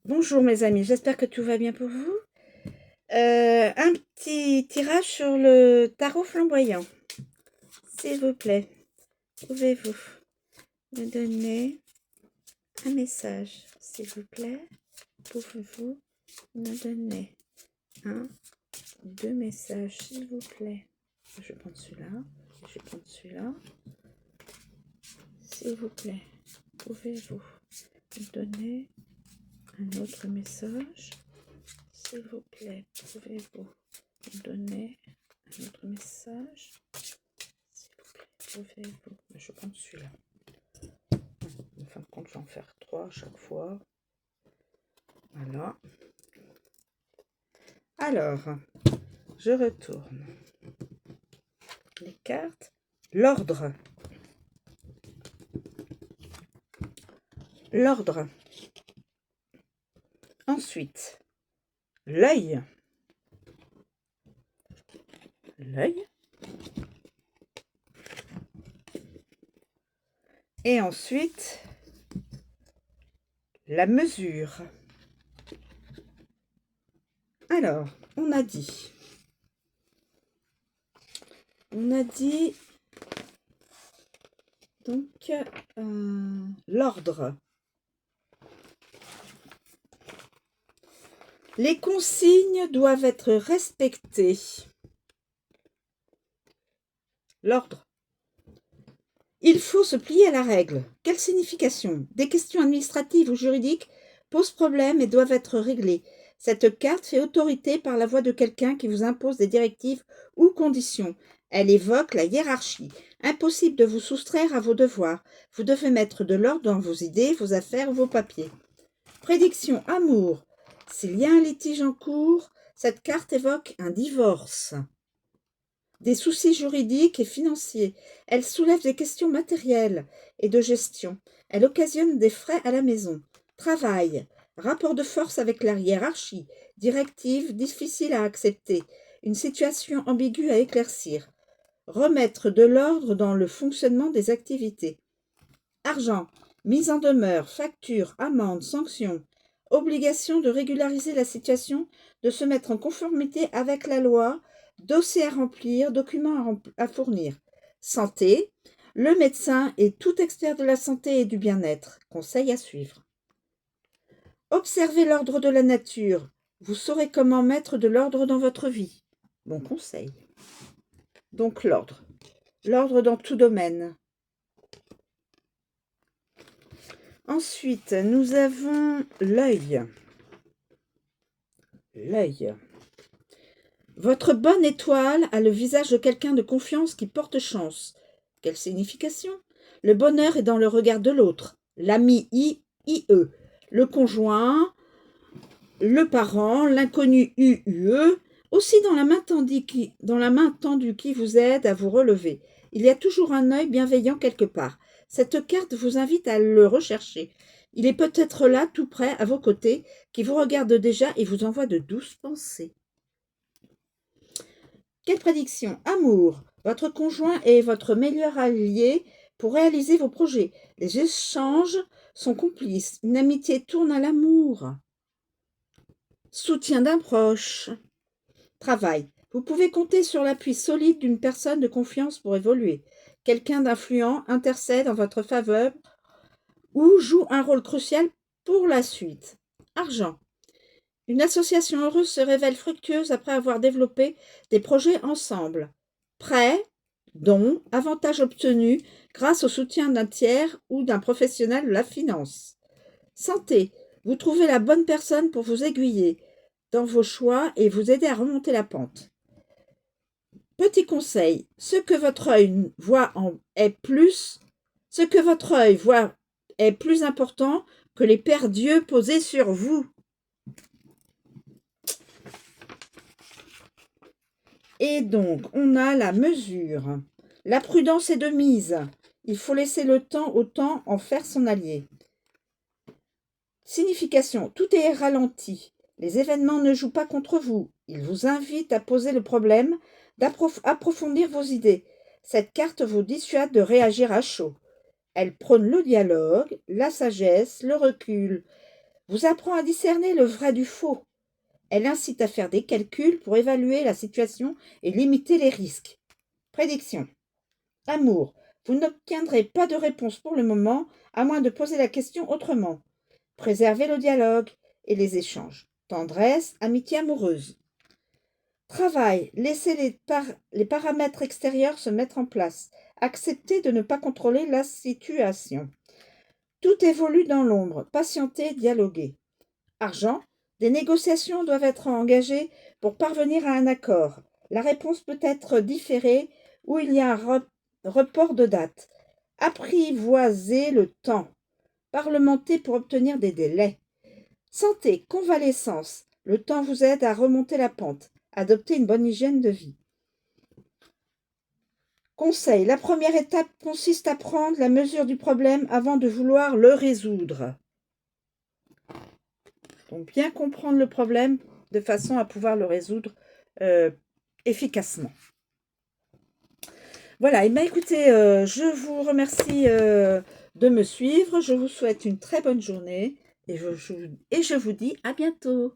Bonjour mes amis, j'espère que tout va bien pour vous. Un petit tirage sur le tarot flamboyant. S'il vous plaît, pouvez-vous me donner un message? S'il vous plaît, pouvez-vous me donner un, deux messages, s'il vous plaît? Je vais prendre celui-là, je vais prendre celui-là. S'il vous plaît, pouvez-vous me donner un autre message? S'il vous plaît, pouvez-vous me donner un autre message? S'il vous plaît, pouvez-vous... Je prends celui-là. En fin de compte, je vais en faire 3 à chaque fois. Voilà. Alors, je retourne les cartes. L'ordre. L'ordre. Ensuite, l'œil. L'œil. Et ensuite, la mesure. Alors, on a dit donc l'ordre. Les consignes doivent être respectées. L'ordre. Il faut se plier à la règle. Quelle signification? Des questions administratives ou juridiques posent problème et doivent être réglées. Cette carte fait autorité par la voix de quelqu'un qui vous impose des directives ou conditions. Elle évoque la hiérarchie. Impossible de vous soustraire à vos devoirs. Vous devez mettre de l'ordre dans vos idées, vos affaires ou vos papiers. Prédiction amour. S'il y a un litige en cours, cette carte évoque un divorce. Des soucis juridiques et financiers. Elle soulève des questions matérielles et de gestion. Elle occasionne des frais à la maison. Travail. Rapport de force avec la hiérarchie. Directive difficile à accepter. Une situation ambiguë à éclaircir. Remettre de l'ordre dans le fonctionnement des activités. Argent. Mise en demeure, facture, amende, sanction. Obligation de régulariser la situation, de se mettre en conformité avec la loi, dossier à remplir, documents à fournir. Santé. Le médecin est tout expert de la santé et du bien-être. Conseil à suivre. Observez l'ordre de la nature. Vous saurez comment mettre de l'ordre dans votre vie. Bon conseil. Donc l'ordre. L'ordre dans tout domaine. Ensuite, nous avons l'œil. L'œil. Votre bonne étoile a le visage de quelqu'un de confiance qui porte chance. Quelle signification? Le bonheur est dans le regard de l'autre. L'ami IE, le conjoint, le parent, l'inconnu UUE, aussi dans la main tendue qui vous aide à vous relever. Il y a toujours un œil bienveillant quelque part. Cette carte vous invite à le rechercher. Il est peut-être là, tout près, à vos côtés, qui vous regarde déjà et vous envoie de douces pensées. Quelle prédiction? Amour. Votre conjoint est votre meilleur allié pour réaliser vos projets. Les échanges sont complices. Une amitié tourne à l'amour. Soutien d'un proche. Travail. Vous pouvez compter sur l'appui solide d'une personne de confiance pour évoluer. Quelqu'un d'influent intercède en votre faveur ou joue un rôle crucial pour la suite. Argent. Une association heureuse se révèle fructueuse après avoir développé des projets ensemble. Prêt, dons, avantages obtenus grâce au soutien d'un tiers ou d'un professionnel de la finance. Santé. Vous trouvez la bonne personne pour vous aiguiller dans vos choix et vous aider à remonter la pente. Petit conseil, ce que votre œil voit est plus important que les paires d'yeux posés sur vous. Et donc, on a la mesure. La prudence est de mise. Il faut laisser le temps au temps en faire son allié. Signification, tout est ralenti. Les événements ne jouent pas contre vous. Ils vous invitent à poser le problème, d'approfondir vos idées. Cette carte vous dissuade de réagir à chaud. Elle prône le dialogue, la sagesse, le recul. vous apprend à discerner le vrai du faux. Elle incite à faire des calculs pour évaluer la situation et limiter les risques. Prédiction. Amour. Vous n'obtiendrez pas de réponse pour le moment, à moins de poser la question autrement. Préservez le dialogue et les échanges. Tendresse, amitié amoureuse. Travail. Laissez les paramètres extérieurs se mettre en place. Acceptez de ne pas contrôler la situation. Tout évolue dans l'ombre. Patientez, dialoguez. Argent. Des négociations doivent être engagées pour parvenir à un accord. La réponse peut être différée ou il y a un report de date. Apprivoisez le temps. Parlementez pour obtenir des délais. Santé, convalescence. Le temps vous aide à remonter la pente. Adoptez une bonne hygiène de vie. Conseil, la première étape consiste à prendre la mesure du problème avant de vouloir le résoudre. Donc bien comprendre le problème de façon à pouvoir le résoudre efficacement. Voilà, et bien écoutez, je vous remercie de me suivre. Je vous souhaite une très bonne journée et je vous dis à bientôt.